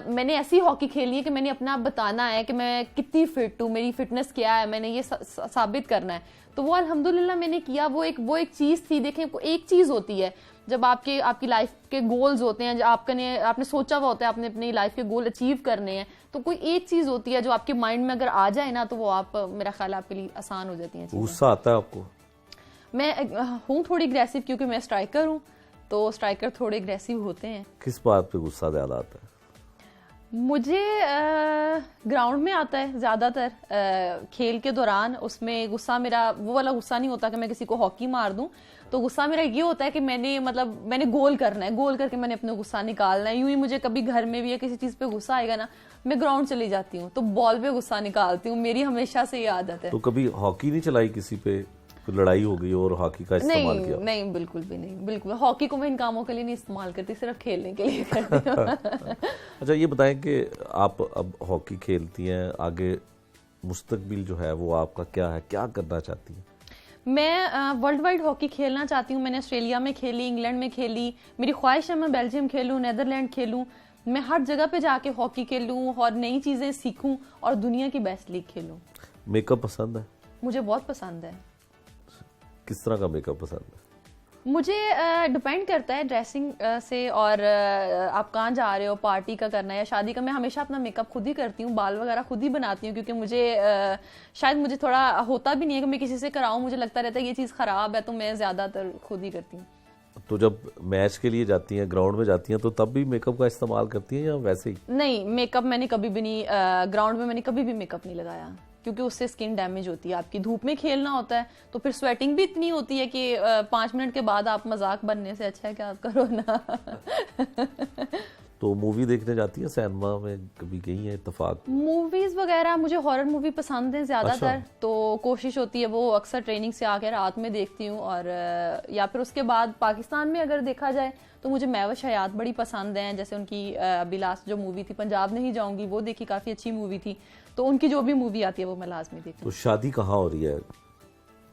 मैंने ऐसी हॉकी खेली है कि मैंने अपने आप बताना है कि मैं कितनी फिट हूँ, मेरी फिटनेस क्या है, मैंने ये साबित करना है। तो वो अल्हम्दुलिल्लाह मैंने किया। वो एक चीज़ थी। देखें, एक चीज़ होती है जब आपकी लाइफ के गोल्स होते हैं, जब आपने सोचा हुआ होता है आपने अपनी लाइफ के गोल अचीव करने हैं, तो कोई एक चीज़ होती है जो आपके माइंड में अगर आ जाए ना, तो वो मेरा ख्याल आपके लिए आसान हो जाती है। गुस्सा आता है आपको? मैं हूँ थोड़ी अग्रेसिव क्योंकि मैं स्ट्राइकर हूँ, तो स्ट्राइकर थोड़े अग्रेसिव होते हैं। किस बात पे गुस्सा ज़्यादा आता है? मुझे ग्राउंड में आता है ज़्यादातर, खेल के दौरान। उसमें गुस्सा मेरा वो वाला गुस्सा नहीं होता कि मैं किसी को हॉकी मार दूं, तो गुस्सा मेरा ये होता है कि मैंने गोल करना है, गोल करके मैंने अपना गुस्सा निकालना है। यूं ही मुझे कभी घर में भी या किसी चीज़ पे गुस्सा आएगा ना, मैं ग्राउंड चली जाती हूँ तो बॉल पे गुस्सा निकालती हूँ। मेरी हमेशा से ये आदत है। तो कभी हॉकी नहीं चलाई किसी पे, लड़ाई हो गई और हॉकी का इस्तेमाल किया? नहीं, बिल्कुल भी नहीं, बिल्कुल। हॉकी को मैं इन कामों के लिए नहीं इस्तेमाल करती, सिर्फ खेलने के लिए करती हूँ। अच्छा, ये बताएं कि आप अब हॉकी खेलती हैं, आगे मुस्तकबिल जो है वो आपका क्या है, क्या करना चाहती हैं? मैं वर्ल्ड वाइड हॉकी खेलना चाहती हूँ। मैंने ऑस्ट्रेलिया में खेली, इंग्लैंड में खेली, मेरी ख्वाहिश है मैं बेल्जियम खेलूँ, नीदरलैंड खेलूँ, मैं हर जगह पे जाके हॉकी खेलूँ और नई चीज़ें सीखूँ और दुनिया की बेस्ट लीग खेलूँ। मेकअप पसंद है? मुझे बहुत पसंद है। किस तरह का मेकअप पसंद है? मुझे डिपेंड करता है ड्रेसिंग से, और आप कहाँ जा रहे हो, पार्टी का करना है या शादी का। मैं हमेशा अपना मेकअप खुद ही करती हूँ, बाल वगैरह खुद ही बनाती हूँ, क्योंकि मुझे शायद मुझे थोड़ा होता भी नहीं है कि मैं किसी से कराऊँ। मुझे लगता रहता है ये चीज़ ख़राब है, तो मैं ज़्यादातर खुद ही करती हूँ। तो जब मैच के लिए जाती हैं, ग्राउंड में जाती हैं, तो तब भी मेकअप का इस्तेमाल करती हैं या वैसे ही? नहीं, मेकअप मैंने कभी भी नहीं, ग्राउंड में मैंने कभी भी मेकअप नहीं लगाया, क्योंकि उससे स्किन डैमेज होती है। आपकी धूप में खेलना होता है तो फिर स्वेटिंग भी इतनी होती है कि 5 मिनट के बाद आप मजाक बनने से अच्छा है कि आप करो ना। तो मूवी देखने जाती है, सिनेमा में कभी गई है इत्तेफाक? मूवीज वगैरह मुझे हॉरर मूवी पसंद है ज्यादातर। अच्छा। तो कोशिश होती है वो अक्सर ट्रेनिंग से आके रात में देखती हूँ, और या फिर उसके बाद पाकिस्तान में अगर देखा जाए तो मुझे महवश हयात बड़ी पसंद हैं। जैसे उनकी अभी लास्ट जो मूवी थी पंजाब नहीं जाऊंगी, वो देखी, काफी अच्छी मूवी थी। तो उनकी जो भी मूवी आती है वो मैं लाजमी देखती हूँ। तो शादी कहाँ हो रही है?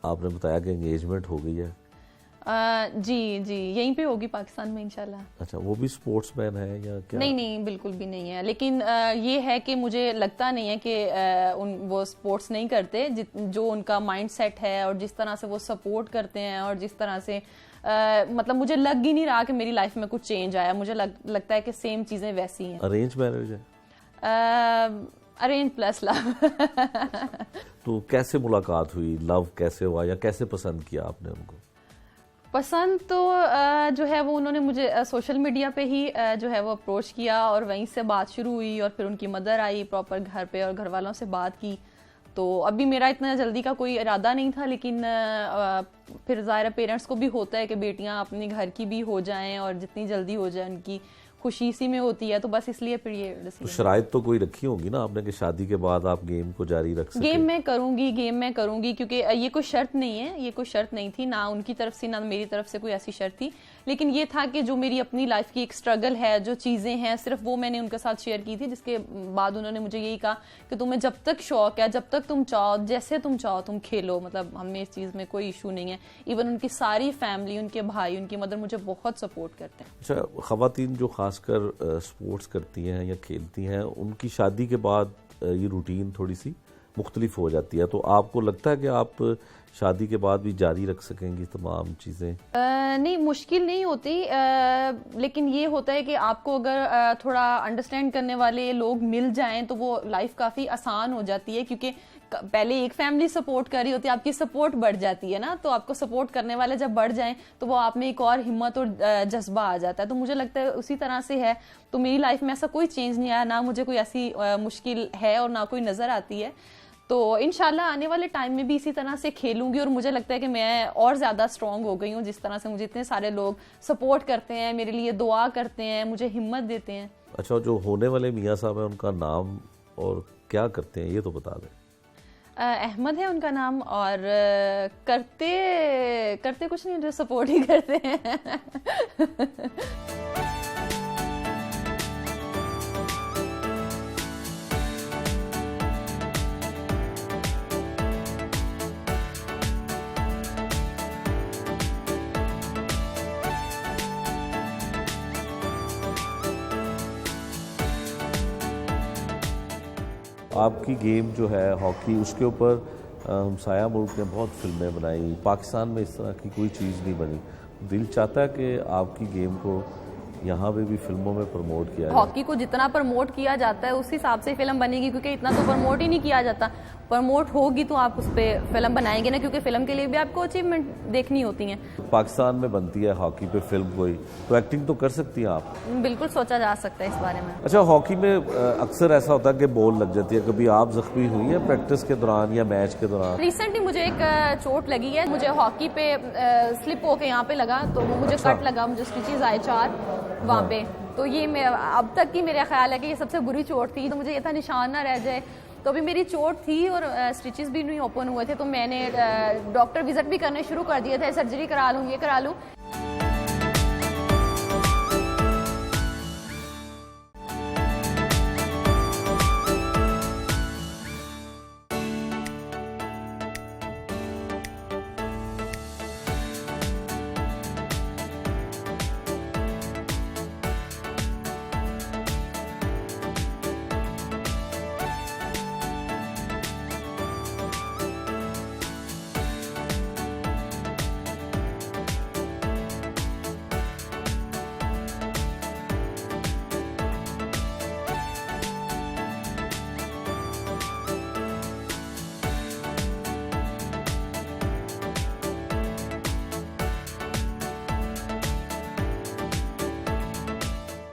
आपने बताया कि एंगेजमेंट हो गई है। जी यहीं पे होगी, पाकिस्तान में इंशाल्लाह। अच्छा, वो भी स्पोर्ट्समैन है या क्या? नहीं, बिल्कुल भी नहीं है। लेकिन ये है कि मुझे लगता नहीं है कि वो स्पोर्ट्स नहीं करते। जो उनका माइंड सेट है और जिस तरह से वो सपोर्ट करते हैं और जिस तरह से मतलब मुझे लग ही नहीं रहा कि मेरी लाइफ में कुछ चेंज आया। मुझे लगता है कि सेम चीज़ें वैसी हैं। अरेंज मैरिज है? Arrange plus love. तो कैसे मुलाकात हुई, लव कैसे हुआ या कैसे पसंद किया आपने उनको? पसंद तो जो है वो उन्होंने मुझे सोशल मीडिया पे ही जो है वो अप्रोच किया और वहीं से बात शुरू हुई और फिर उनकी मदर आई प्रॉपर घर पे और घर वालों से बात की। तो अभी मेरा इतना जल्दी का कोई इरादा नहीं था, लेकिन फिर ज़ाहिर पेरेंट्स को भी होता है कि बेटियां अपने घर की भी हो जाएं और जितनी जल्दी हो जाए उनकी खुशी इसी में होती है, तो बस इसलिए फिर ये तो शराइत तो कोई रखी होगी ना आपने कि शादी के बाद आप गेम को जारी रख सकें? गेम मैं करूंगी क्योंकि ये कोई शर्त नहीं है, ये कोई शर्त नहीं थी, ना उनकी तरफ से ना मेरी तरफ से कोई ऐसी शर्त थी। लेकिन ये था कि जो मेरी अपनी लाइफ की एक स्ट्रगल है, जो चीज़ें हैं, सिर्फ वो मैंने उनके साथ शेयर की थी, जिसके बाद उन्होंने मुझे यही कहा कि तुम्हें जब तक शौक है, जब तक तुम चाहो, जैसे तुम चाहो तुम खेलो, मतलब हमें इस चीज़ में कोई इशू नहीं है। इवन उनकी सारी फैमिली, उनके भाई, उनकी मदर मुझे बहुत सपोर्ट करते हैं। अच्छा, ख़वातीन जो खासकर स्पोर्ट्स करती हैं या खेलती हैं, उनकी शादी के बाद ये रूटीन थोड़ी सी मुख्तलिफ हो जाती है, तो आपको लगता है कि आप शादी के बाद भी जारी रख सकेंगी तमाम चीज़ें? नहीं, मुश्किल नहीं होती, लेकिन ये होता है कि आपको अगर थोड़ा अंडरस्टैंड करने वाले लोग मिल जाएं तो वो लाइफ काफ़ी आसान हो जाती है, क्योंकि पहले एक फैमिली सपोर्ट कर रही होती है, आपकी सपोर्ट बढ़ जाती है ना, तो आपको सपोर्ट करने वाले जब बढ़ जाएं तो वो आप में एक और हिम्मत और जज्बा आ जाता है। तो मुझे लगता है उसी तरह से है। तो मेरी लाइफ में ऐसा कोई चेंज नहीं आया, ना मुझे कोई ऐसी मुश्किल है और ना कोई नज़र आती है। तो इंशाल्लाह आने वाले टाइम में भी इसी तरह से खेलूंगी और मुझे लगता है कि मैं और ज़्यादा स्ट्रांग हो गई हूँ, जिस तरह से मुझे इतने सारे लोग सपोर्ट करते हैं, मेरे लिए दुआ करते हैं, मुझे हिम्मत देते हैं। अच्छा, जो होने वाले मियाँ साहब हैं उनका नाम और क्या करते हैं ये तो बता दें। अहमद है उनका नाम, और करते कुछ नहीं, जो सपोर्ट ही करते हैं। आपकी गेम जो है हॉकी, उसके ऊपर हमसाया मुल्क ने बहुत फिल्में बनाई, पाकिस्तान में इस तरह की कोई चीज़ नहीं बनी। दिल चाहता है कि आपकी गेम को यहाँ पे भी फिल्मों में प्रमोट किया जाए। हॉकी को जितना प्रमोट किया जाता है उस हिसाब से फिल्म बनेगी, क्योंकि इतना तो प्रमोट ही नहीं किया जाता। प्रमोट होगी तो आप उस पर फिल्म बनाएंगे ना, क्योंकि फिल्म के लिए भी आपको अचीवमेंट देखनी होती हैं। पाकिस्तान में बनती है हॉकी पे फिल्म कोई, तो एक्टिंग तो कर सकती हैं आप? बिल्कुल सोचा जा सकता है इस बारे में। अच्छा, हॉकी में अक्सर ऐसा होता है कि बॉल लग जाती है, कभी आप जख्मी हुई है प्रैक्टिस के दौरान या मैच के दौरान? रिसेंटली मुझे एक चोट लगी है, मुझे हॉकी पे स्लिप होके यहाँ पे लगा, तो वो मुझे कट लगा, मुझे स्टिचेस आए 4 वहाँ पे। तो ये मैं अब तक की मेरा ख्याल है कि ये सबसे बुरी चोट थी, तो मुझे ये था निशान ना रह जाए। तो अभी मेरी चोट थी और स्टिचेस भी नहीं ओपन हुए थे, तो मैंने डॉक्टर विजिट भी करने शुरू कर दिए थे, सर्जरी करा लूँ, ये करा लूँ।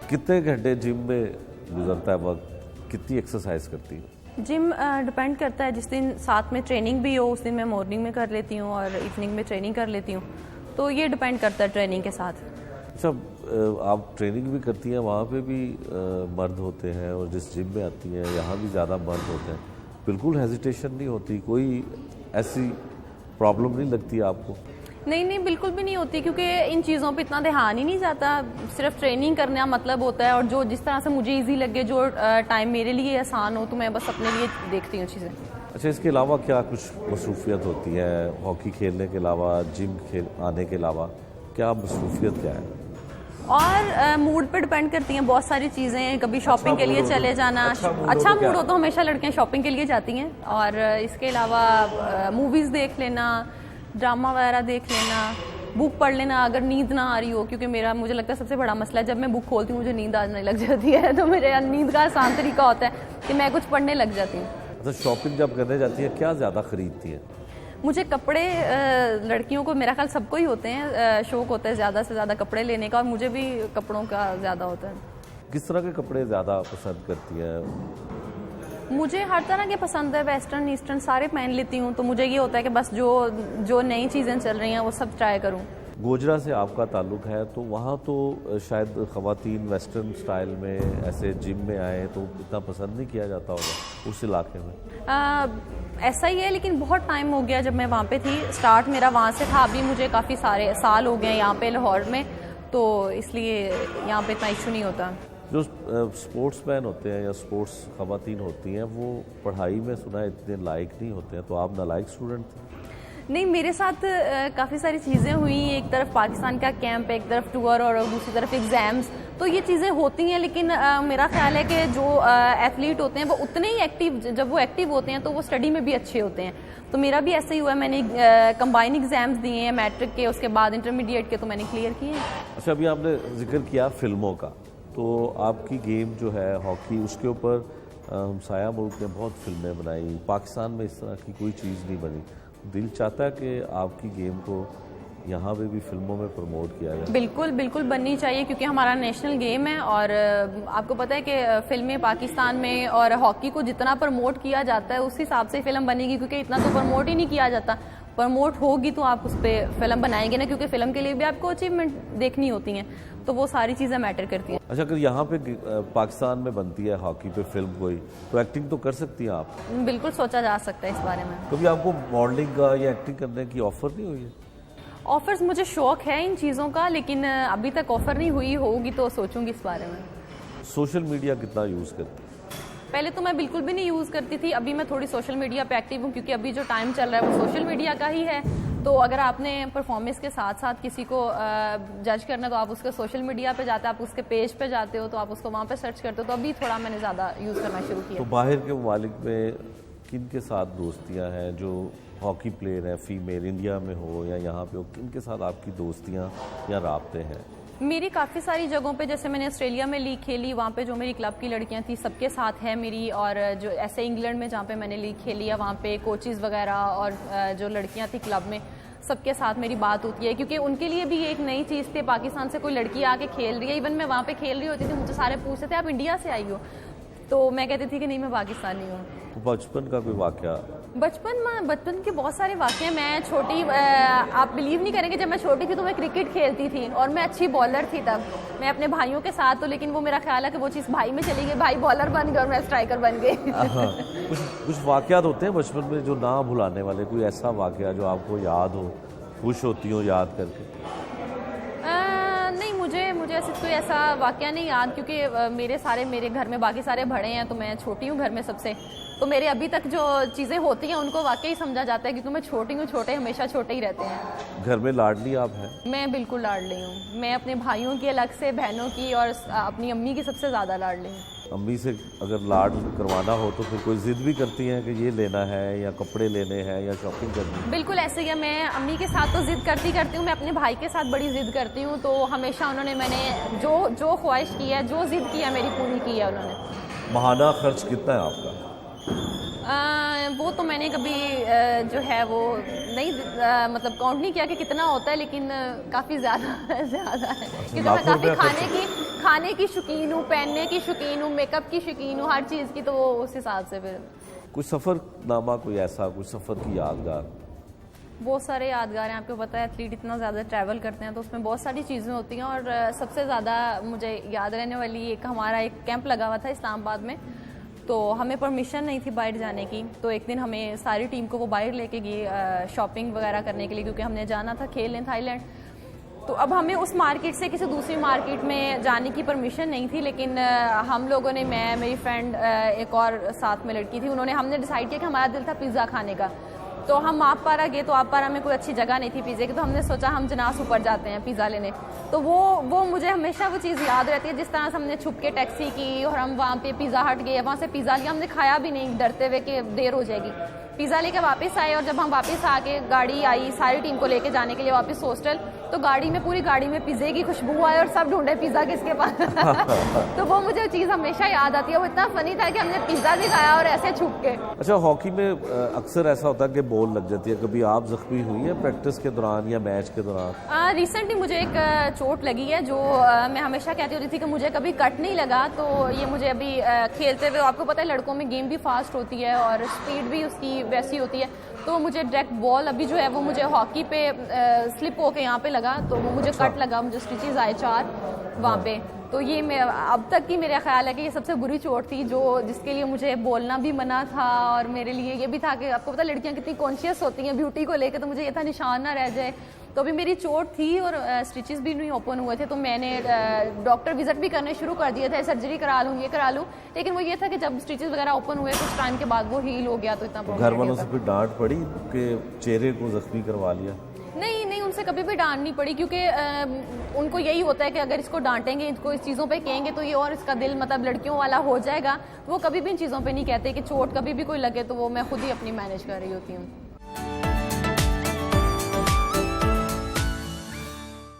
कितने घंटे जिम में गुजरता है वक्त, कितनी एक्सरसाइज करती है? जिम डिपेंड करता है, जिस दिन साथ में ट्रेनिंग भी हो उस दिन मैं मॉर्निंग में कर लेती हूँ और इवनिंग में ट्रेनिंग कर लेती हूँ, तो ये डिपेंड करता है ट्रेनिंग के साथ। अच्छा, आप ट्रेनिंग भी करती हैं, वहाँ पे भी मर्द होते हैं और जिस जिम में आती हैं यहाँ भी ज़्यादा मर्द होते हैं, बिल्कुल हेजिटेशन नहीं होती, कोई ऐसी प्रॉब्लम नहीं लगती आपको? नहीं, बिल्कुल भी नहीं होती, क्योंकि इन चीज़ों पे इतना ध्यान ही नहीं जाता, सिर्फ ट्रेनिंग करने का मतलब होता है, और जो जिस तरह से मुझे इजी लगे, जो टाइम मेरे लिए आसान हो, तो मैं बस अपने लिए देखती हूँ चीज़ें। अच्छा, इसके अलावा क्या कुछ मसरूफियत होती है हॉकी खेलने के अलावा, जिम आने के अलावा क्या मसरूफियत क्या है? और मूड पे डिपेंड करती हैं बहुत सारी चीज़ें, कभी शॉपिंग के लिए चले जाना, अच्छा मूड हो तो हमेशा लड़कियां शॉपिंग के लिए जाती हैं, और इसके अलावा मूवीज़ देख लेना, ड्रामा वगैरह देख लेना, बुक पढ़ लेना अगर नींद ना आ रही हो, क्योंकि मुझे लगता है सबसे बड़ा मसला है, जब मैं बुक खोलती हूँ मुझे नींद आने लग जाती है, तो मेरे नींद का आसान तरीका होता है कि मैं कुछ पढ़ने लग जाती हूँ। तो शॉपिंग जब करने जाती है क्या ज़्यादा खरीदती है? मुझे कपड़े, लड़कियों को मेरा ख्याल सबको ही होते हैं, शौक होता है ज़्यादा से ज़्यादा कपड़े लेने का, और मुझे भी कपड़ों का ज़्यादा होता है। किस तरह के कपड़े ज़्यादा पसंद करती हैं? मुझे हर तरह के पसंद है, वेस्टर्न ईस्टर्न सारे पहन लेती हूँ। तो मुझे ये होता है कि बस जो नई चीज़ें चल रही हैं वो सब ट्राई करूँ। गोजरा से आपका ताल्लुक़ है, तो वहाँ तो शायद ख़वातीन वेस्टर्न स्टाइल में ऐसे जिम में आए तो इतना पसंद नहीं किया जाता होगा उस इलाके में। ऐसा ही है, लेकिन बहुत टाइम हो गया जब मैं वहाँ पे थी। स्टार्ट मेरा वहाँ से था, अभी मुझे काफ़ी सारे साल हो गए यहाँ पे लाहौर में, तो इसलिए यहाँ पे इतना इशू नहीं होता। जो स्पोर्ट्समैन होते हैं या स्पोर्ट्स ख़वातीन होती हैं वो पढ़ाई में सुना है इतने लायक नहीं होते हैं, तो आप नालायक स्टूडेंट थे? नहीं, मेरे साथ काफ़ी सारी चीज़ें हुई। एक तरफ पाकिस्तान का कैंप, एक तरफ टूर और दूसरी तरफ एग्ज़ाम्स, तो ये चीज़ें होती हैं। लेकिन मेरा ख्याल है कि जो एथलीट होते हैं वो उतने ही एक्टिव, जब वो एक्टिव होते हैं तो वो स्टडी में भी अच्छे होते हैं। तो मेरा भी ऐसा ही हुआ, मैंने कंबाइन एग्ज़ाम्स दिए हैं मैट्रिक के, उसके बाद इंटरमीडिएट के, तो मैंने क्लियर किए हैं। अच्छा, अभी आपने जिक्र किया फिल्मों का, तो आपकी गेम जो है हॉकी, उसके ऊपर हमसाया मुल्क ने बहुत फिल्में बनाई, पाकिस्तान में इस तरह की कोई चीज़ नहीं बनी। दिल चाहता है कि आपकी गेम को यहाँ पे भी फिल्मों में प्रमोट किया जाए? बिल्कुल बिल्कुल बननी चाहिए, क्योंकि हमारा नेशनल गेम है। और आपको पता है कि फिल्में पाकिस्तान में और हॉकी को जितना प्रमोट किया जाता है उस हिसाब से फिल्म बनेगी, क्योंकि इतना तो प्रमोट ही नहीं किया जाता। प्रमोट होगी तो आप उस पर फिल्म बनाएंगे ना, क्योंकि फिल्म के लिए भी आपको अचीवमेंट देखनी होती हैं, तो वो सारी चीज़ें मैटर करती हैं। अच्छा, अगर यहाँ पे पाकिस्तान में बनती है हॉकी पे फिल्म कोई, तो एक्टिंग तो कर सकती हैं आप? बिल्कुल सोचा जा सकता है इस बारे में। कभी आपको मॉडलिंग का या एक्टिंग करने की ऑफर नहीं हुई है? ऑफर्स, मुझे शौक है इन चीज़ों का, लेकिन अभी तक ऑफर नहीं हुई, होगी तो सोचूंगी इस बारे में। सोशल मीडिया कितना यूज़ करती है? पहले तो मैं बिल्कुल भी नहीं यूज़ करती थी, अभी मैं थोड़ी सोशल मीडिया पे एक्टिव हूँ, क्योंकि अभी जो टाइम चल रहा है वो सोशल मीडिया का ही है। तो अगर आपने परफॉर्मेंस के साथ साथ किसी को जज करना, तो आप उसके सोशल मीडिया पे जाते हो, आप उसके पेज पे जाते हो, तो आप उसको वहाँ पे सर्च करते हो। तो अभी थोड़ा मैंने ज़्यादा यूज़ करना शुरू किया। तो बाहर के ममालिक में किन के साथ दोस्तियाँ हैं जो हॉकी प्लेयर हैं, फीमेल, इंडिया में हो या यहाँ पे हो, किन के साथ आपकी दोस्तियाँ या राब्ते हैं? मेरी काफ़ी सारी जगहों पे, जैसे मैंने ऑस्ट्रेलिया में लीग खेली, वहाँ पे जो मेरी क्लब की लड़कियाँ थी सबके साथ है मेरी। और जो ऐसे इंग्लैंड में जहाँ पे मैंने लीग खेली है, वहाँ पे कोचेज़ वगैरह और जो लड़कियाँ थी क्लब में, सबके साथ मेरी बात होती है, क्योंकि उनके लिए भी एक नई चीज़ थी। पाकिस्तान से कोई लड़की आके खेल रही है, इवन मैं वहाँ पे खेल रही होती थी, मुझे सारे पूछते थे आप इंडिया से आई हो, तो मैं कहती थी कि नहीं, मैं पाकिस्तानी हूँ। तो बचपन का कोई वाक़या? बचपन के बहुत सारे वाक़े। मैं छोटी, आप बिलीव नहीं करेंगे, जब मैं छोटी थी तो मैं क्रिकेट खेलती थी और मैं अच्छी बॉलर थी तब, मैं अपने भाइयों के साथ। तो लेकिन वो मेरा ख्याल है कि वो चीज़ भाई में चली गई, भाई बॉलर बन गए और मैं स्ट्राइकर बन गई। कुछ वाक़यात होते हैं बचपन में जो ना भुलाने वाले, कोई ऐसा वाक़या जो आपको याद हो, खुश होती हो याद करके? नहीं, मुझे ऐसे कोई ऐसा वाक़या नहीं याद, क्योंकि मेरे घर में बाकी सारे बड़े हैं, तो मैं छोटी हूँ घर में सबसे। तो मेरे अभी तक जो चीज़ें होती हैं उनको वाकई समझा जाता है, क्योंकि मैं छोटी हूँ, छोटे हमेशा छोटे ही रहते हैं। घर में लाडली आप हैं? मैं बिल्कुल लाडली हूँ। मैं अपने भाइयों की अलग से, बहनों की और अपनी अम्मी की सबसे ज़्यादा लाडली हूँ। अम्मी से अगर लाड करवाना हो तो फिर कोई ज़िद भी करती हैं कि ये लेना है या कपड़े लेने हैं या शॉपिंग करनी है? बिल्कुल ऐसे ही है। मैं अम्मी के साथ तो ज़िद करती हूँ, मैं अपने भाई के साथ बड़ी ज़िद करती हूँ। तो हमेशा मैंने जो ख्वाहिश की है, जो ज़िद की है, मेरी पूरी की है उन्होंने। माहाना खर्च कितना है आपका? वो तो मैंने कभी जो है वो नहीं मतलब काउंट नहीं किया कि कितना होता है, लेकिन काफ़ी ज़्यादा है, क्योंकि मैं काफ़ी खाने की शौकीन हूँ, पहनने की शौकीन हूँ, मेकअप की शौकीन हूँ, हर चीज़ की। तो वो उस हिसाब से फिर कोई सफ़रनामा, कोई ऐसा कोई सफ़र की यादगार? बहुत सारे यादगार हैं। आपको पता है एथलीट इतना ज़्यादा ट्रैवल करते हैं तो उसमें बहुत सारी चीज़ें होती हैं। और सबसे ज़्यादा मुझे याद रहने वाली हमारा एक कैंप लगा हुआ था इस्लामाबाद में, तो हमें परमिशन नहीं थी बाहर जाने की। तो एक दिन हमें सारी टीम को वो बाहर लेके गए शॉपिंग वगैरह करने के लिए, क्योंकि हमने जाना था खेलने थाईलैंड। तो अब हमें उस मार्केट से किसी दूसरी मार्केट में जाने की परमिशन नहीं थी, लेकिन हम लोगों ने, मैं, मेरी फ्रेंड, एक और साथ में लड़की थी, हमने डिसाइड किया कि हमारा दिल था पिज़्ज़ा खाने का। तो हम आपपारा गए, तो आपपारा में कोई अच्छी जगह नहीं थी पिज़्ज़े की, तो हमने सोचा हम जनास ऊपर जाते हैं पिज़्ज़ा लेने। तो वो मुझे हमेशा वो चीज़ याद रहती है, जिस तरह से हमने छुप के टैक्सी की और हम वहाँ पे पिज़्ज़ा हट गए, वहाँ से पिज़्ज़ा लिया, हमने खाया भी नहीं, डरते हुए कि देर हो जाएगी। पिज़्ज़ा लेके वापस आए और जब हम वापस आके गाड़ी आई सारी टीम को लेके जाने के लिए वापस हॉस्टल, तो गाड़ी में पूरी गाड़ी में पिज़्ज़े की खुशबू आई और सब ढूंढे पिज़्ज़ा किसके पास। तो वो मुझे चीज़ हमेशा याद आती है। वो इतना फनी था कि हमने पिज़्ज़ा भी खाया और ऐसे छुप के। अच्छा, हॉकी में अक्सर ऐसा होता है कि बॉल लग जाती है, कभी आप जख्मी हुई है प्रैक्टिस के दौरान या मैच के दौरान? रिसेंटली मुझे एक चोट लगी है जो मैं हमेशा कहती होती थी कि मुझे कभी कट नहीं लगा, तो ये मुझे अभी खेलते हुए, आपको पता है लड़कों में गेम भी फास्ट होती है और स्पीड भी उसकी वैसी होती है, तो मुझे डायरेक्ट बॉल अभी जो है वो मुझे हॉकी पे स्लिप होके यहाँ पे लगा, तो वो मुझे कट लगा, मुझे स्टिचेस आए 4 वहाँ पे। तो ये मैं अब तक की मेरा ख्याल है कि ये सबसे बुरी चोट थी जो जिसके लिए मुझे बोलना भी मना था, और मेरे लिए ये भी था कि आपको पता है लड़कियां कितनी कॉन्शियस होती हैं ब्यूटी को लेकर, तो मुझे ये था निशान ना रह जाए। तो अभी मेरी चोट थी और स्टिचेस भी नहीं ओपन हुए थे, तो मैंने डॉक्टर विजिट भी करने शुरू कर दिए थे, सर्जरी करा लूँ ये करा लूँ, लेकिन वो ये था कि जब स्टिचेस वगैरह ओपन हुए कुछ टाइम के बाद वो हील हो गया, तो इतना प्रॉब्लम घर वालों से कोई डांट पड़ी कि चेहरे को जख्मी करवा लिया? नहीं, उनसे कभी भी डांट नहीं पड़ी, क्योंकि उनको यही होता है कि अगर इसको डांटेंगे, इसको इस चीज़ों पे कहेंगे तो ये और इसका दिल मतलब लड़कियों वाला हो जाएगा, तो वो कभी भी इन चीज़ों पे नहीं कहते कि चोट कभी भी कोई लगे, तो वो मैं खुद ही अपनी मैनेज कर रही होती हूँ।